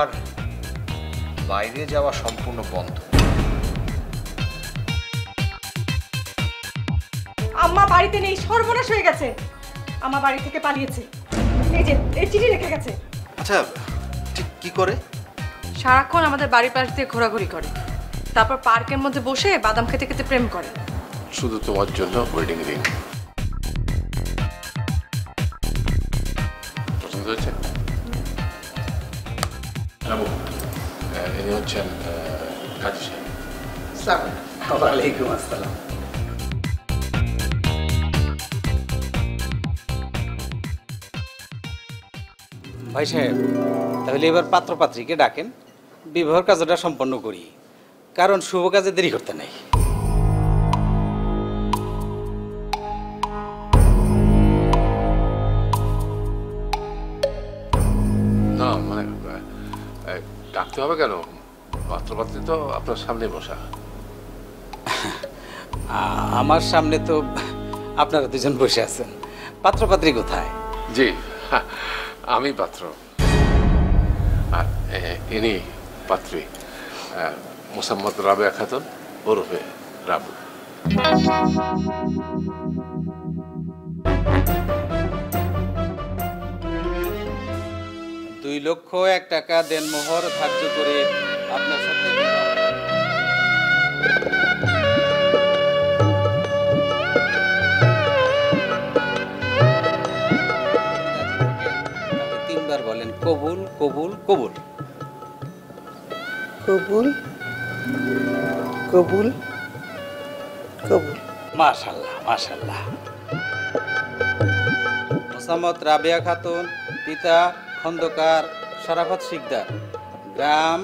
আমার বাইরে যাওয়া সম্পূর্ণ বন্ধ। আম্মা বাড়িতে নেই, সর্বনাশ হয়ে গেছে। আম্মা বাড়ি থেকে পালিয়েছে। এই যে এই চিঠি রেখে গেছে। আচ্ছা ঠিক কি করে? সারাক্ষণ আমাদের বাড়ির পাশ দিয়ে ঘোরাঘুরি করে, তারপর পার্কের মধ্যে বসে বাদাম খেতে খেতে প্রেম করে। শুধু তোমার জন্য ওয়েডিং রিং পছন্দ হয়েছে? ইনি হচ্ছেন কাজী সাহেব। ওয়ালাইকুম আসসালাম। ভাই সাহেব, তাহলে এবার পাত্রপাত্রীকে ডাকেন, বিবাহের কাজটা সম্পন্ন করি, কারণ শুভ কাজে দেরি করতে নেই। না মানে ডাকতে হবে কেন? পাত্রপাত্রী তো আপনার সামনে বসা। আমার সামনে তো আপনারা দুজন বসে আছেন, পাত্রপাত্রী কোথায়? জি আমি পাত্র, আর ইনি পাত্রী, মোসাম্মদ রাবেয়া খাতুন ওরফে রাবু। 2,01,000 টাকা দেনমোহর ধার্য করে আপনার সাথে তিনবার বলেন কবুল কবুল কবুল। কবুল কবুল কবুল। মাশাআল্লাহ মাশাআল্লাহ। মোসাম্মদ রাবেয়া খাতুন, পিতা খন্দকার শরাফত শিকদার, গ্রাম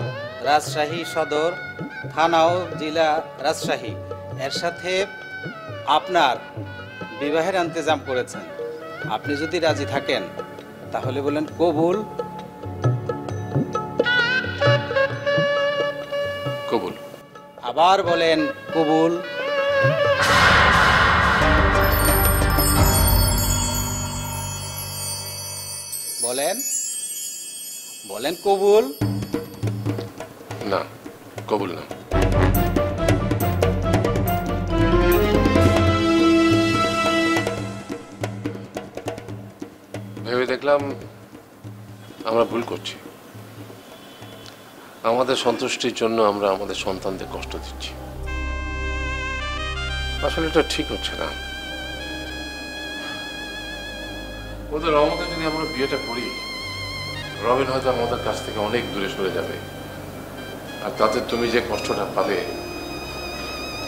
রাজশাহী সদর, থানাও জেলা রাজশাহী, এর সাথে আপনার বিবাহের ইন্তজাম করেছেন। আপনি যদি রাজি থাকেন তাহলে বলেন কবুল কবুল। আবার বলেন কবুল। বলেন বলেন কবুল। না কবুল না। ভেবে দেখলাম আমরা ভুল করছি। আমাদের সন্তুষ্টির জন্য আমরা আমাদের সন্তানদের কষ্ট দিচ্ছি। আসলে এটা ঠিক হচ্ছে না। ওদের রহমতে যদি আমরা বিয়েটা করি, রবিন হয়তো আমাদের কাছ থেকে অনেক দূরে সরে যাবে, আর তাতে তুমি যে কষ্টটা পাবে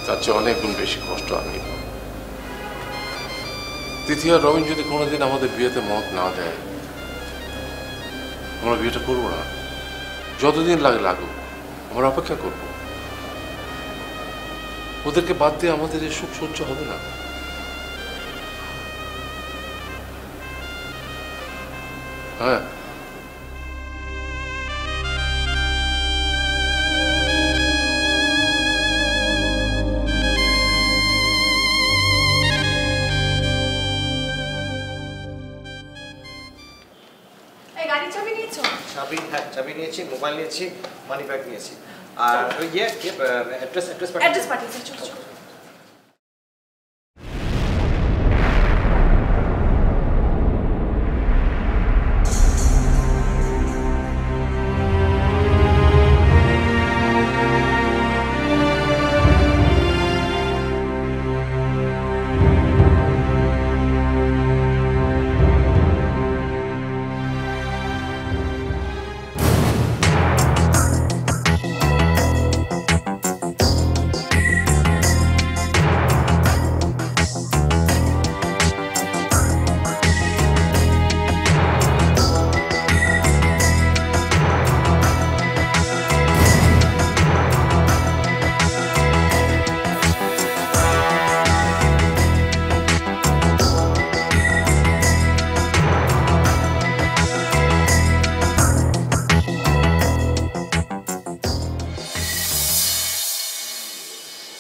তার চেয়ে অনেক গুণ বেশি কষ্ট আমি পাবো। তৃতীয়, রবিন যদি কোনোদিন আমাদের বিয়েতে মত না দেয়, আমরা বিয়েটা করবো না। যতদিন লাগে লাগুক, আমরা অপেক্ষা করব। ওদেরকে বাদ দিয়ে আমাদের এই সুখ সহ্য হবে না। হ্যাঁ, চাবি নিয়েছি, মোবাইল নিয়েছি, মানি ব্যাগ নিয়েছি, আর ওই অ্যাড্রেস পাঠিয়েছি। চলো চলো।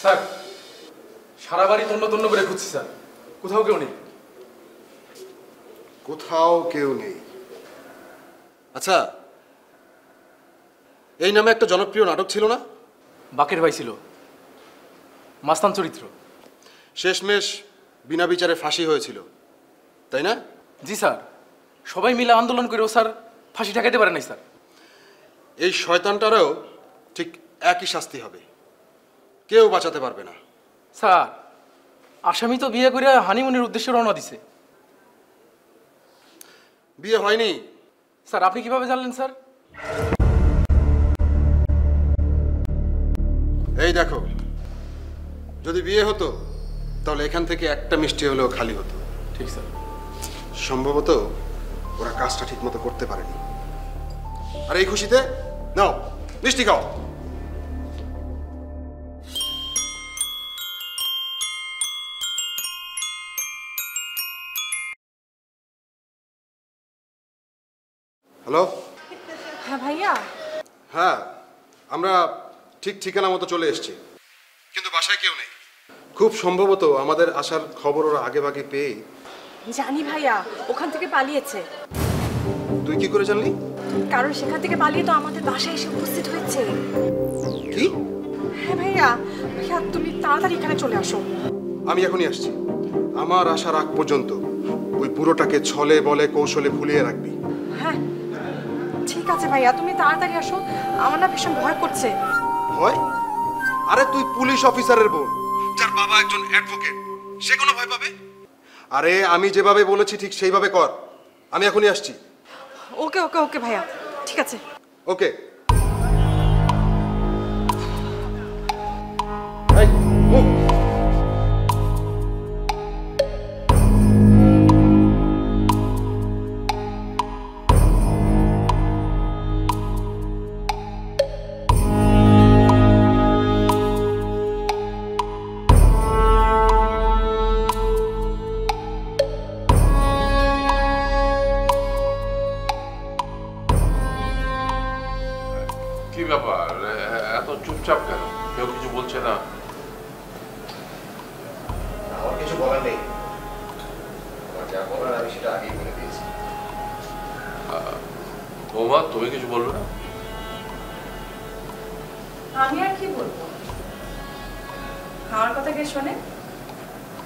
স্যার, সারা বাড়ি তন্ন তন্ন করে খুঁজছি স্যার, কোথাও কেউ নেই। কোথাও কেউ নেই? আচ্ছা এই নামে একটা জনপ্রিয় নাটক ছিল না? বাকের ভাই ছিল, মাস্তান চরিত্র। শেষমেশ বিনা বিচারে ফাঁসি হয়েছিল, তাই না? জি স্যার, সবাই মিলে আন্দোলন করেও স্যার ফাঁসি ঠেকাইতে পারে নাই স্যার। এই শয়তানটারও ঠিক একই শাস্তি হবে, কেউ বাঁচাতে পারবে না। স্যার, আসামি তো বিয়ে করে হানিমুনের উদ্দেশ্যে রওনা দিছে। বিয়ে হয়নি। স্যার, আপনি কিভাবে জানলেন স্যার? এই দেখো, যদি বিয়ে হতো তাহলে এখান থেকে একটা মিষ্টি হলেও খালি হতো। ঠিক স্যার। সম্ভবত ওরা কাজটা ঠিক মতো করতে পারেনি। আর এই খুশিতে নাও মিষ্টি খাও। হ্যালো। হ্যাঁ ভাইয়া, হ্যাঁ, আমরা ঠিক ঠিকানা মতো চলে এসেছি, কিন্তু বাসায় কেউ নেই। খুব সম্ভবত আমাদের আসার খবর ওরা আগে ভাগে পেয়ে। জানি ভাইয়া, ওখান থেকে পালিয়েছে। তুই কি করে জানলি? কারণ সেখান থেকে পালিয়ে তো আমাদের বাসায় এসে উপস্থিত হয়েছে। কি? হ্যাঁ ভাইয়া, ভাইয়া তুমি তাড়াতাড়ি এখানে চলে আসো। আমি এখনই আসছি। আমার আসার আগ পর্যন্ত ওই বুড়োটাকে ছলে বলে কৌশলে ভুলিয়ে রাখবি। হ্যাঁ ঠিক আছে ভাইয়া, তুমি তাড়াতাড়ি আসো, আমার না ভীষণ ভয় করছে। ভয়? আরে তুই পুলিশ অফিসারের বোন, যার বাবা একজন অ্যাডভোকেট, সে কোনো ভয় পাবে? আরে আমি যেভাবে বলেছি ঠিক সেইভাবে কর। আমি এখনই আসছি। ওকে ওকে ওকে ভাইয়া, ঠিক আছে। ওকে। এই, মুভ। কি ব্যাপার, এত চুপচাপ কেন? কেউ কিছু বলছে না? আমার কিছু বলার নেই, আমার যা বলার আমি সেটা আগেই বলে দিয়েছি। বৌমা, তুমি কিছু বলবে না? আমি আর কি বলবো, আমার কথা কে শোনে?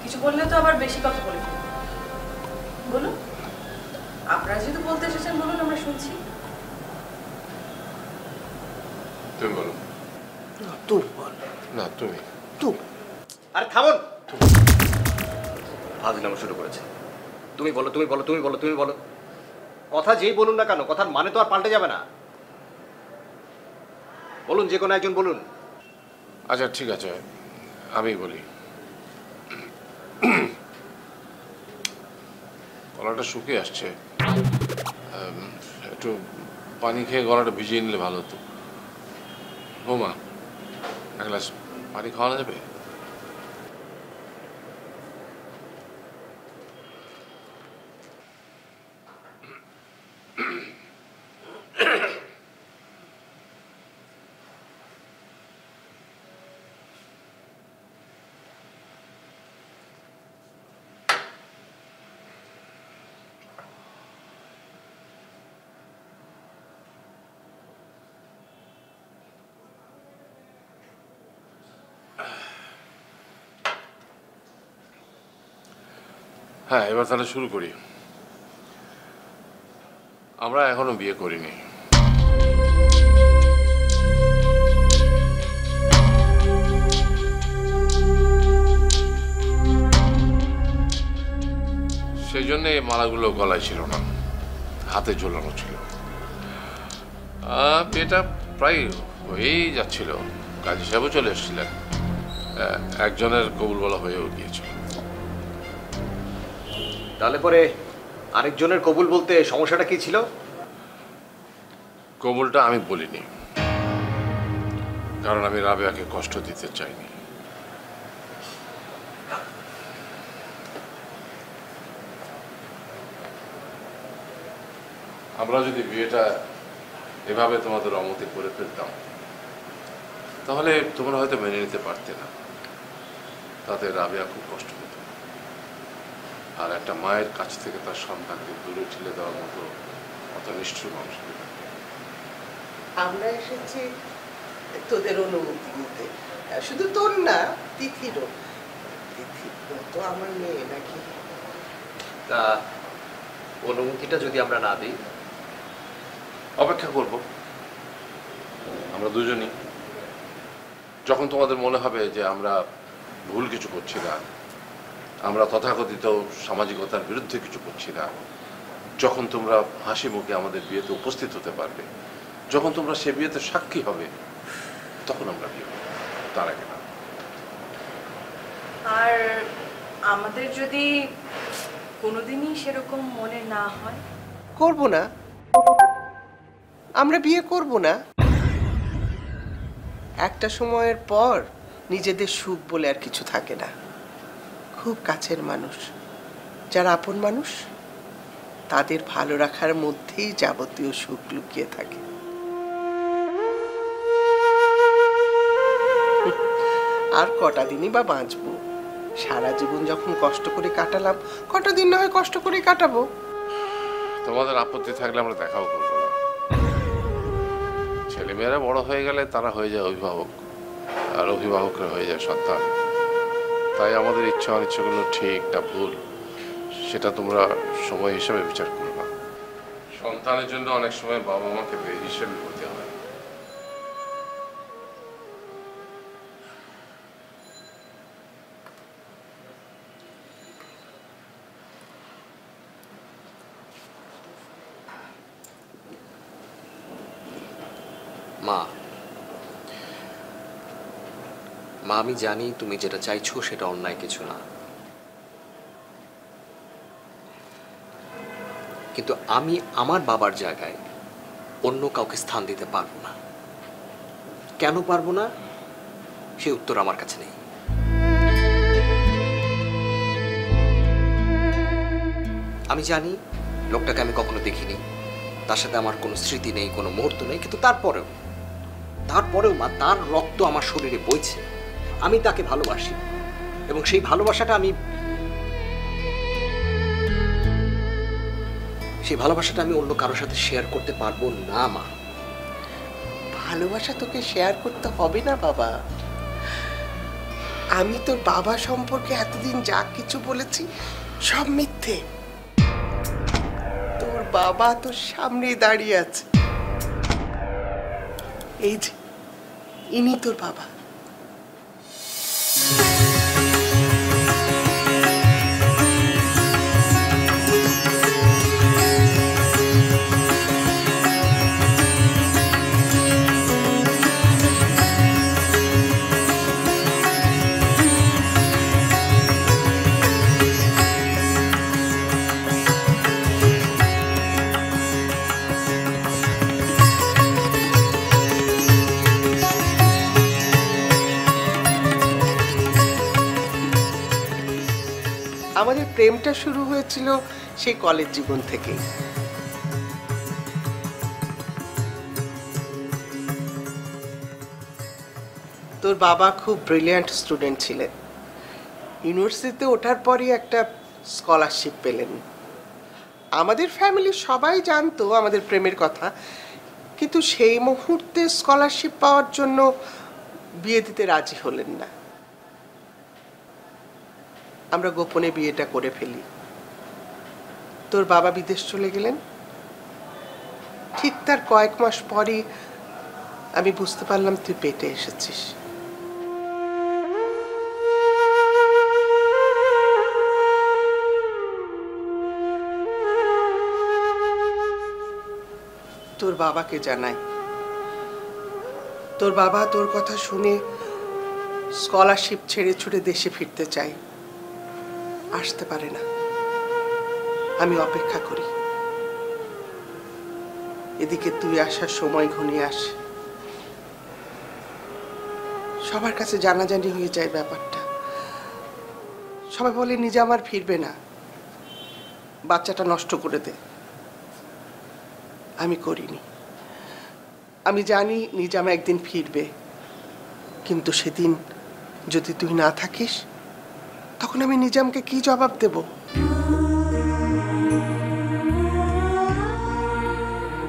কিছু বললে তো আবার বেশি কথা বলে ফেলবো। বলুন, আপনারা যেহেতু বলতে এসেছেন বলুন, আমরা শুনছি। তুমি বলো। তুই বল। না, তুমি। তুই। আরে থামুন, ফাজলামো শুরু করেছে। তুমি বলো, তুমি বলো, তুমি বলো, তুমি বলো। কথা যেই বলুন না কেন, কথার মানে তো আর পাল্টে যাবে না। বলুন, যে কোনো একজন বলুন। আচ্ছা ঠিক আছে, আমি বলি। গলাটা শুকিয়ে আসছে, একটু পানি খেয়ে গলাটা ভিজিয়ে নিলে ভালো হতো। বৌমা, এক গ্লাস পানি খাওয়ানো যাবে? হ্যাঁ, এবার তাহলে শুরু করি। আমরা এখনো বিয়ে করিনি। সেই জন্য এই মালাগুলো গলায় ছিল না, হাতে ঝোলানো ছিল। বিয়েটা প্রায় হয়েই যাচ্ছিল, কাজী সাহেবও চলে এসেছিলেন, একজনের কবুল বলা হয়েও গিয়েছিল। তাহলে পরে আরেকজনের কবুল বলতে সমস্যাটা কি ছিল? কবুলটা আমি বলিনি, কারণ আমি রাবেয়াকে কষ্ট দিতে চাইনি। আমরা যদি বিয়েটা এভাবে তোমাদের অমতে করে ফেলতাম তাহলে তোমরা হয়তো মেনে নিতে পারতে না, তাতে রাবেয়া খুব কষ্ট পেত। আর একটা মায়ের কাছ থেকে তার সন্তানকে দূরে ঠেলে দেওয়ার মতো অত নিষ্ঠুর মানুষ। আমরা এসেছি তোদের অনুমতি নিতে। শুধু তোর না, তিথিরও। তিথিরও তো আমার মেয়ে নাকি? তা অনুমতিটা যদি আমরা না দিই? অপেক্ষা করব আমরা দুজনই। যখন তোমাদের মনে হবে যে আমরা ভুল কিছু করছি না, আমরা তথাকথিত সামাজিকতার বিরুদ্ধে কিছু করছি না, যখন তোমরা হাসি মুখে আমাদের বিয়েতে উপস্থিত হতে পারবে, যখন তোমরা সে বিয়েতে সাক্ষী হবে, তখন আমরা বিয়ে করব, তার আগে না। আর আমাদের যদি কোনোদিনই সেরকম মনে না হয়? করব না, আমরা বিয়ে করব না। একটা সময়ের পর নিজেদের সুখ বলে আর কিছু থাকে না। খুব কাছের মানুষ, যারা আপন মানুষ, তাদের ভালো রাখার মধ্যেই যাবতীয় সুখ লুকিয়ে থাকে। আর কটা দিনই বা বাঁচবো? সারা জীবন যখন কষ্ট করে কাটালাম, কটা দিন না হয় কষ্ট করে কাটাবো। তোমাদের আপত্তি থাকলে আমরা দেখাও করবো না। ছেলেমেয়েরা বড় হয়ে গেলে তারা হয়ে যায় অভিভাবক, আর অভিভাবকরা হয়ে যায় সন্তান। তাই আমাদের ইচ্ছা অনিচ্ছাগুলো ঠিক না ভুল, সেটা তোমরা সময় হিসাবে বিচার করবে। সন্তানের জন্য অনেক সময় বাবা মাকে হিসেবে হতে হয়। মা, মা আমি জানি তুমি যেটা চাইছো সেটা অন্যায় কিছু না, কিন্তু আমি আমার বাবার জায়গায় অন্য কাউকে স্থান দিতে পারবো না। কেন পারবো না সে উত্তর আমার কাছে নেই। আমি জানি লোকটাকে আমি কখনো দেখিনি, তার সাথে আমার কোনো স্মৃতি নেই, কোনো মুহূর্ত নেই, কিন্তু তারপরেও মা, তার রক্ত আমার শরীরে বইছে। আমি তাকে ভালোবাসি এবং সেই ভালোবাসাটা আমি অন্য কারোর সাথে শেয়ার করতে পারবো না মা। ভালোবাসা তোকে শেয়ার করতে হবে না বাবা। আমি তোর বাবা সম্পর্কে এতদিন যা কিছু বলেছি সব মিথ্যে। তোর বাবা তোর সামনে দাঁড়িয়ে আছে, এই যে ইনি তোর বাবা। আমাদের প্রেমটা শুরু হয়েছিল সেই কলেজ জীবন থেকেই। তোর বাবা খুব ব্রিলিয়ান্ট স্টুডেন্ট ছিলেন। ইউনিভার্সিটিতে ওঠার পরই একটা স্কলারশিপ পেলেন। আমাদের ফ্যামিলির সবাই জানতো আমাদের প্রেমের কথা, কিন্তু সেই মুহূর্তে স্কলারশিপ পাওয়ার জন্য বিয়ে দিতে রাজি হলেন না। আমরা গোপনে বিয়েটা করে ফেলি। তোর বাবা বিদেশ চলে গেলেন। ঠিক তার কয়েক মাস পরই আমি বুঝতে পারলাম তুই পেটে এসেছিস। তোর বাবাকে জানাই। তোর বাবা তোর কথা শুনে স্কলারশিপ ছেড়ে ছুটে দেশে ফিরতে চাই, আসতে পারে না। আমি অপেক্ষা করি, এদিকে তুই আসার সময় ঘনিয়ে আসে। সবার কাছে জানাজানি হয়ে যায় ব্যাপারটা। সবাই বলে নিজাম আর ফিরবে না, বাচ্চাটা নষ্ট করে দে। আমি করিনি। আমি জানি নিজাম একদিন ফিরবে, কিন্তু সেদিন যদি তুই না থাকিস তখন আমি নিজামকে কি জবাব দেব?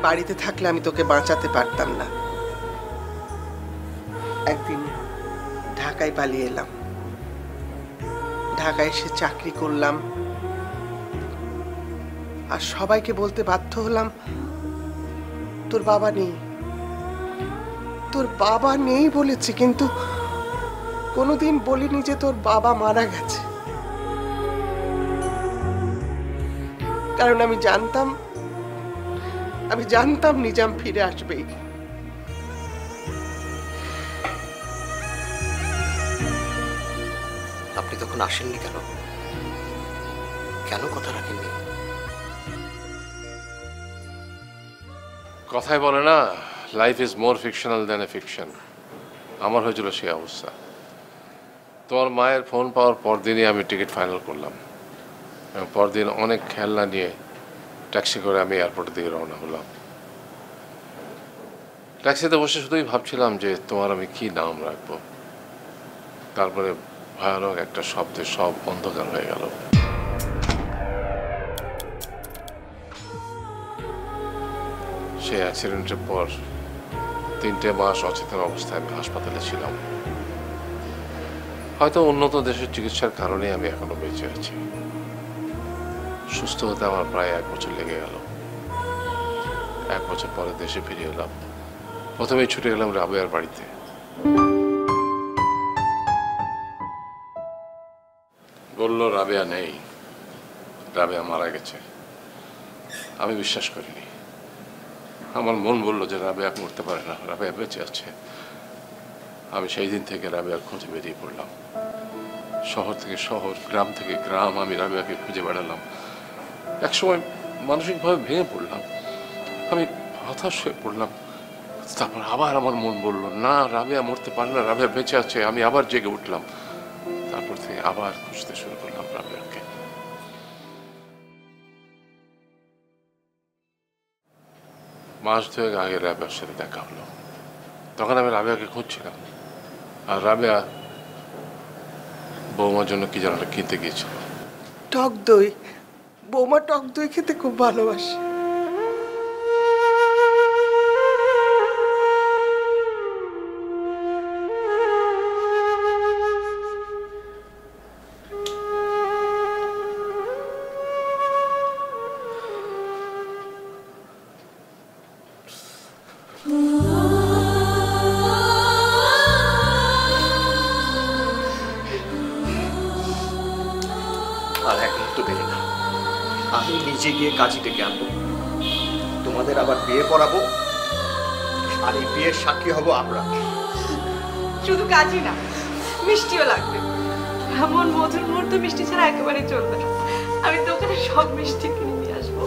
বাড়িতে থাকলে আমি তোকে বাঁচাতে পারতাম না। একদিন ঢাকায় পালিয়ে এলাম। ঢাকায় এসে চাকরি করলাম, আর সবাইকে বলতে বাধ্য হলাম তোর বাবা নেই, তোর বাবা নেই বলেছি, কিন্তু কোনোদিন বলিনি যে তোর বাবা মারা গেছে। কারণ আমি জানতাম নিজাম ফিরে আসবেই। আপনি তখন আসেননি কেন? কেন কথা রাখেননি? কথায় বলে না, life is more fictional than a fiction. আমার হয়েছিল সেই অবস্থা। তোমার মায়ের ফোন পাওয়ার পরদিনই আমি টিকিট ফাইনাল করলাম, এবং পরদিন অনেক খেলনা নিয়ে ট্যাক্সি করে আমি এয়ারপোর্টের দিকে রওনা হলাম। ট্যাক্সিতে বসে শুধুই ভাবছিলাম যে তোমার আমি কি নাম রাখবো। তারপরে ভয়ানক একটা শব্দে সব অন্ধকার হয়ে গেল। সেই অ্যাক্সিডেন্টের পর 3টে মাস অচেতন অবস্থায় আমি হাসপাতালে ছিলাম। হয়তো উন্নত দেশের চিকিৎসার কারণে আমি এখনো বেঁচে আছি। সুস্থ হতে আমার প্রায় 1 বছর লেগে গেল। 1 বছর পরে দেশে ফিরে এলাম। প্রথমেই ছুটে গেলাম রাবেয়ার বাড়িতে। বলল রাবেয়া নেই, রাবেয়া মারা গেছে। আমি বিশ্বাস করিনি। আমার মন বলল যে রাবেয়া মরতে পারে না, রাবেয়া বেঁচে আছে। আমি সেই দিন থেকে রাবেয়ার খোঁজে বেরিয়ে পড়লাম। শহর থেকে শহর, গ্রাম থেকে গ্রাম আমি রাবেয়াকে খুঁজে বেড়ালাম। একসময় মানসিকভাবে ভেঙে পড়লাম, আমি হতাশ হয়ে পড়লাম। তারপর আবার আমার মন বলল না, রাবেয়া মরতে পারে না, রাবেয়া বেঁচে আছে। আমি আবার জেগে উঠলাম। তারপর থেকে আবার খুঁজতে শুরু করলাম রাবেয়াকে। মাস 2 আগে রাবেয়ার সাথে দেখা হলো। তখন আমি রাবেয়াকে খুঁজছিলাম, আর রাবেয়া বৌমার জন্য কি যেন কিনতে গিয়েছিল। টক দই, বৌমা টক দই খেতে খুব ভালোবাসে। আর এক মুহূর্ত দেরি না, আমি নিজে গিয়ে কাজী ডেকে আনবো, তোমাদের আবার বিয়ে পড়াবো, আর এই বিয়ের সাক্ষী হব আমরা। শুধু কাজই না, মিষ্টিও লাগবে। এমন মধুর মুহূর্ত মিষ্টি ছাড়া একেবারে চলবে না। আমি দোকানে সব মিষ্টি কিনে নিয়ে আসবো।